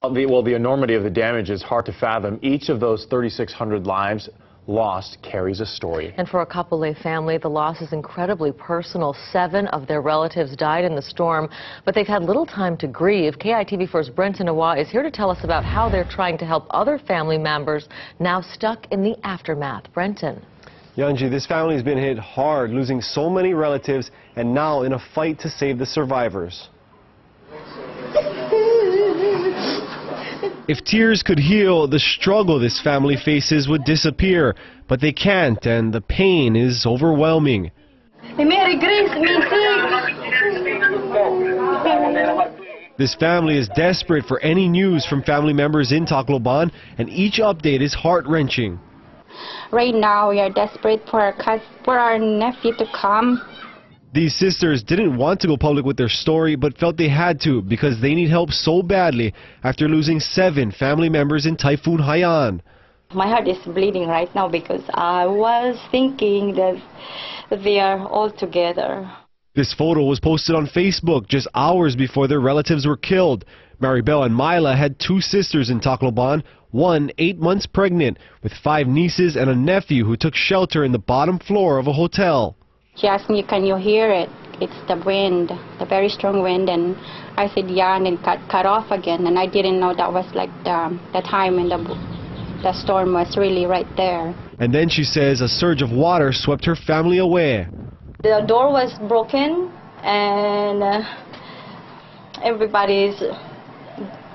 The enormity of the damage is hard to fathom. Each of those 3,600 lives lost carries a story. And for a Kapolei family, the loss is incredibly personal. 7 of their relatives died in the storm, but they've had little time to grieve. KITV4's Brenton Awa is here to tell us about how they're trying to help other family members now stuck in the aftermath. Brenton. Yanji, this family has been hit hard, losing so many relatives, and now in a fight to save the survivors. If tears could heal, the struggle this family faces would disappear, but they can't, and the pain is overwhelming. This family is desperate for any news from family members in Tacloban, and each update is heart-wrenching. Right now, we are desperate for our nephew to come. These sisters didn't want to go public with their story, but felt they had to because they need help so badly after losing 7 family members in Typhoon Haiyan. My heart is bleeding right now because I was thinking that they are all together. This photo was posted on Facebook just hours before their relatives were killed. Maribel and Myla had 2 sisters in Tacloban, one 8 months pregnant, with 5 nieces and a nephew who took shelter in the bottom floor of a hotel. She asked me, can you hear it? It's the wind, the very strong wind. And I said, yeah, and then cut off again. And I didn't know that was like the time when the storm was really right there. And then she says a surge of water swept her family away. The door was broken and everybody's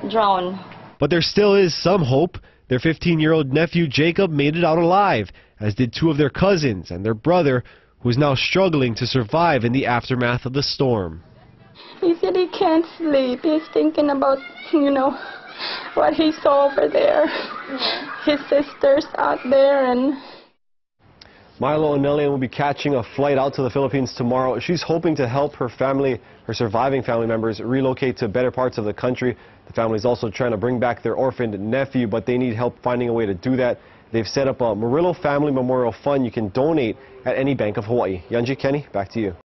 drowned. But there still is some hope. Their 15-year-old nephew Jacob made it out alive, as did 2 of their cousins and their brother, who is now struggling to survive in the aftermath of the storm. He said he can't sleep. He's thinking about, what he saw over there. His sisters out there. And Milo Onelian will be catching a flight out to the Philippines tomorrow. She's hoping to help her family, her surviving family members, relocate to better parts of the country. The family is also trying to bring back their orphaned nephew, but they need help finding a way to do that. They've set up a Murillo Family Memorial Fund. You can donate at any Bank of Hawaii. Yanji, Kenny, back to you.